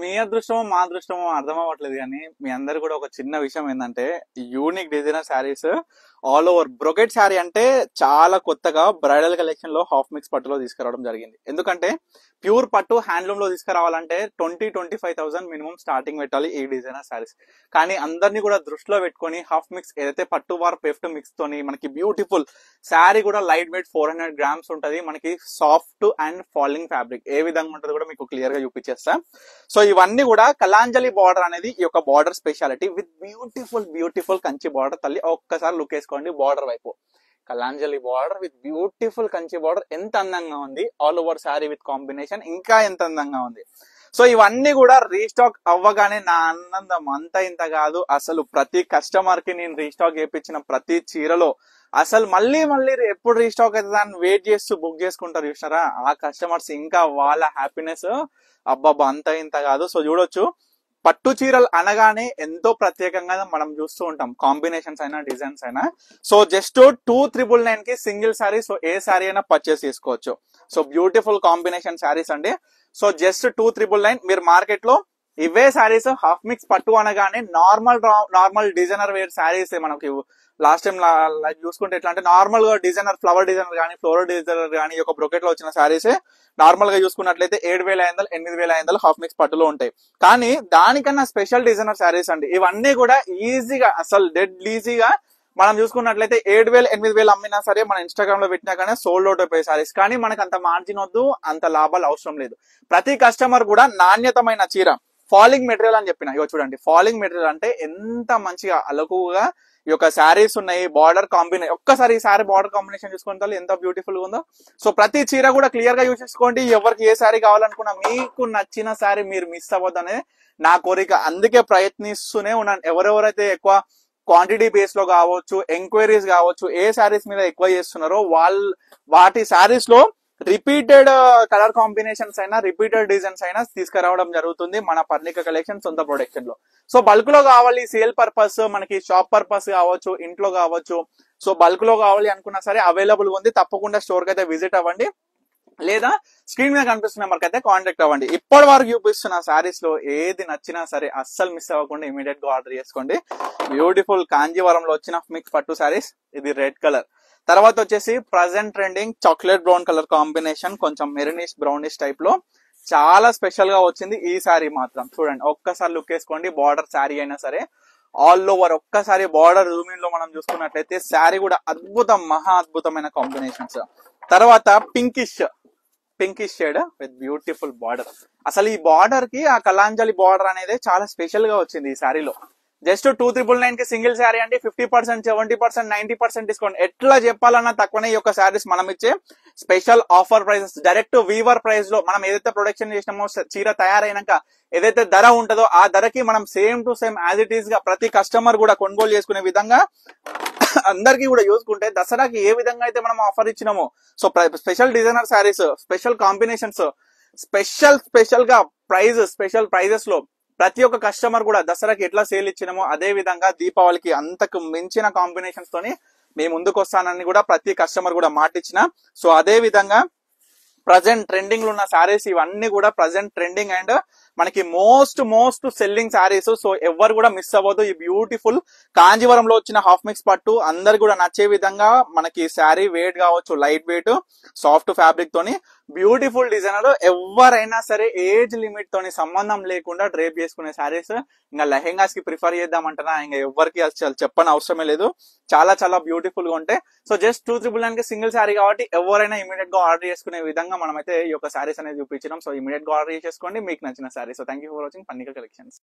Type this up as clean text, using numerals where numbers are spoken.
మీ అదృష్టమో మా అదృష్టమో అర్థం అవ్వట్లేదు కానీ మీ అందరు కూడా ఒక చిన్న విషయం ఏంటంటే unique designer saris all over brocade sari అంటే చాలా కొత్తగా బ్రైడల్ కలెక్షన్ లో హాఫ్ మిక్స్ పట్టులో తీసుకురావడం జరిగింది. ఎందుకంటే ప్యూర్ పట్టు హ్యాండ్లూమ్ లో తీసుకురావాలంటే 20-25,000 మినిమం స్టార్టింగ్ పెట్టాలి ఈ డిజైనర్ శారీస్. కానీ అందరినీ కూడా దృష్టిలో పెట్టుకొని హాఫ్ మిక్స్ ఏదైతే పట్టు వార్ పెఫ్ట్ మిక్స్ తోని మనకి బ్యూటిఫుల్ శారీ కూడా లైట్ వెయిట్ 400 grams ఉంటది. మనకి సాఫ్ట్ అండ్ ఫాలింగ్ ఫ్యాబ్రిక్ ఏ విధంగా ఉంటది కూడా మీకు క్లియర్ గా చూపించేస్తా. సో ఇవన్నీ కూడా కలాంజలి బార్డర్ అనేది ఈ యొక్క border speciality with beautiful Kanchi border. తల్లి ఒక్కసారి లుక్ వేసుకోండి బార్డర్ వైపు. Kalanjali border with beautiful Kanchi border ఎంత అందంగా ఉంది. All over sari with combination ఇంకా ఎంత అందంగా ఉంది. సో ఇవన్నీ కూడా రీస్టాక్ అవ్వగానే నా ఆనందం అంత ఇంత కాదు. అసలు ప్రతి కస్టమర్ కి నేను రీస్టాక్ చేయించిన ప్రతి చీరలో అసలు మళ్ళీ ఎప్పుడు రీస్టాక్ అవుతుందా అని వెయిట్ చేస్తూ బుక్ చేసుకుంటారు చూసారా, ఆ కస్టమర్స్ ఇంకా వాళ్ళ హ్యాపీనెస్ అబ్బాబ్బా అంత ఇంత కాదు. సో చూడొచ్చు పట్టు చీరలు అనగానే ఎంతో ప్రత్యేకంగా మనం చూస్తూ ఉంటాం, కాంబినేషన్స్ అయినా డిజైన్స్ అయినా. సో జస్ట్ 2,999 కి సింగిల్ శారీ. సో ఏ శారీ అయినా పర్చేస్ చేసుకోవచ్చు. సో బ్యూటిఫుల్ కాంబినేషన్ శారీస్ అండి. So just 2,999. మీరు మార్కెట్ లో ఇవే శారీస్ హాఫ్ మిక్స్ పట్టు అనగానే నార్మల్ డిజైనర్ వేర్ శారీస్ మనకి లాస్ట్ టైం చూసుకుంటే ఎట్లా అంటే నార్మల్ గా డిజైనర్ ఫ్లవర్ డిజైనర్ కానీ ఫ్లోరల్ డిజైనర్ కానీ ఒక బ్రొకెట్ లో వచ్చిన శారీస్ నార్మల్ గా చూసుకున్నట్లయితే 7,500 8,500 హాఫ్ మిక్స్ పట్టులో ఉంటాయి. కానీ దానికన్నా స్పెషల్ డిజైనర్ శారీస్ అండి ఇవన్నీ కూడా. ఈజీగా అసలు డెడ్ ఈజీగా మనం చూసుకున్నట్లయితే 7,000 8,000 అమ్మినా సరే మన ఇన్స్టాగ్రామ్ లో పెట్టినా కానీ సోల్డ్ అవుట్ అయిపోయే సారీస్. కానీ మనకు అంత మార్జిన్ వద్దు, అంత లాభాలు అవసరం లేదు. ప్రతి కస్టమర్ కూడా నాణ్యతమైన చీర ఫాలింగ్ మెటీరియల్ అని చెప్పిన ఇగో చూడండి. ఫాలింగ్ మెటీరియల్ అంటే ఎంత మంచిగా అలకుగా ఈ యొక్క శారీస్ ఉన్నాయి. బార్డర్ కాంబినేషన్ ఒక్కసారి ఈ శారీ బార్డర్ కాంబినేషన్ చూసుకుంటే ఎంత బ్యూటిఫుల్ గా ఉందో. సో ప్రతి చీర కూడా క్లియర్ గా యూజ్ చేసుకోండి. ఎవరికి ఏ శారీ కావాలనుకున్నా మీకు నచ్చిన శారీ మీరు మిస్ అవ్వద్దనే నా కోరిక. అందుకే ప్రయత్నిస్తూనే ఉన్నాను. ఎవరెవరైతే ఎక్కువ క్వాంటిటీ బేస్ లో కావచ్చు, ఎంక్వైరీస్ కావచ్చు, ఏ శారీస్ మీద ఎక్కువ చేస్తున్నారో వాటి శారీస్ లో రిపీటెడ్ కలర్ కాంబినేషన్స్ అయినా రిపీటెడ్ డిజైన్స్ అయినా తీసుకురావడం జరుగుతుంది మన పర్ణిక కలెక్షన్ సొంత ప్రొడక్షన్ లో. సో బల్క్ లో కావాలి, సేల్ పర్పస్, మనకి షాప్ పర్పస్ కావచ్చు, ఇంట్లో కావచ్చు. సో బల్క్ లో కావాలి అనుకున్నా సరే అవైలబుల్ ఉంది. తప్పకుండా స్టోర్ కి అయితే విజిట్ అవ్వండి, లేదా స్క్రీన్ మీద కనిపిస్తున్న నెంబర్కి అయితే కాంటాక్ట్ అవ్వండి. ఇప్పటి వరకు చూపిస్తున్న శారీస్ లో ఏది నచ్చినా సరే అస్సలు మిస్ అవ్వకుండా ఇమీడియట్ గా ఆర్డర్ చేసుకోండి. బ్యూటిఫుల్ కాంజీవరంలో వచ్చిన మిక్స్ పట్టు శారీస్. ఇది రెడ్ కలర్. తర్వాత వచ్చేసి present trending chocolate brown colour combination, కొంచెం మెరూనిష్ బ్రౌనిష్ టైప్ లో చాలా స్పెషల్ గా వచ్చింది ఈ శారీ మాత్రం. చూడండి ఒక్కసారి లుక్ వేసుకోండి. బార్డర్ శారీ అయినా సరే ఆల్ ఓవర్ ఒక్కసారి బార్డర్ జూమింగ్ లో మనం చూసుకున్నట్లయితే శారీ కూడా అద్భుతం, మహా అద్భుతమైన కాంబినేషన్స్. తర్వాత pinkish shade with beautiful border. అసలు ఈ బార్డర్ కి ఆ కలాంజలి బార్డర్ అనేది చాలా స్పెషల్ గా వచ్చింది ఈ శారీలో. జస్ట్ 2,999 కి సింగిల్ శారీ అండి. 50%, 70%, 90% డిస్కౌంట్. ఎట్లా చెప్పాలన్నా తక్కువనే ఈ యొక్క శారీస్ మనం ఇచ్చే special offer prices. Direct weaver price లో మనం ఏదైతే ప్రొడక్షన్ చేసినామో చీర తయారైనాక ఏదైతే ధర ఉంటుందో ఆ ధరకి మనం same to same as it is గా ప్రతి కస్టమర్ కూడా కొనుగోలు చేసుకునే విధంగా అందరికీ కూడా చూసుకుంటే దసరాకి ఏ విధంగా అయితే మనం ఆఫర్ ఇచ్చినామో, so special designer sarees, special combinations, special గా స్పెషల్ ప్రైజెస్ లో ప్రతి ఒక్క కస్టమర్ కూడా దసరాకి ఎట్లా సేల్ ఇచ్చినామో అదే విధంగా దీపావళికి అంతకు మించిన కాంబినేషన్స్ తోని మేము ముందుకు వస్తానని కూడా ప్రతి కస్టమర్ కూడా మాట ఇచ్చిన. సో అదే విధంగా ప్రజెంట్ ట్రెండింగ్ లో ఉన్న శారీస్ ఇవన్నీ కూడా ప్రజెంట్ ట్రెండింగ్ అండ్ మనకి మోస్ట్ సెల్లింగ్ శారీస్. సో ఎవరు కూడా మిస్ అవ్వదు. ఈ బ్యూటిఫుల్ కాంజీవరంలో వచ్చిన హాఫ్ మిక్స్ పట్టు అందరు కూడా నచ్చే విధంగా మనకి శారీ వెయిట్ కావచ్చు, లైట్ వెయిట్ సాఫ్ట్ ఫ్యాబ్రిక్ తోని బ్యూటిఫుల్ డిజైనర్. ఎవరైనా సరే ఏజ్ లిమిట్ తోని సంబంధం లేకుండా డ్రేప్ చేసుకునే శారీస్. ఇంకా లెహెంగాస్ కి ప్రిఫర్ చేద్దామంటారా, ఇంకా ఎవరికి అసలు చెప్పని అవసరమే లేదు. చాలా బ్యూటిఫుల్ గా ఉంటాయి. సో జస్ట్ 2,999 కి సింగిల్ శారీ కాబట్టి ఎవరైనా ఇమీడియట్ గా ఆర్డర్ చేసుకునే విధంగా మనమైతే ఈ యొక్క శారీస్ అనేది చూపించినాం. సో ఇమీడియట్ గా ఆర్డర్ చేసేసుకోండి మీకు నచ్చిన sari. So thank you for watching Parnika collections.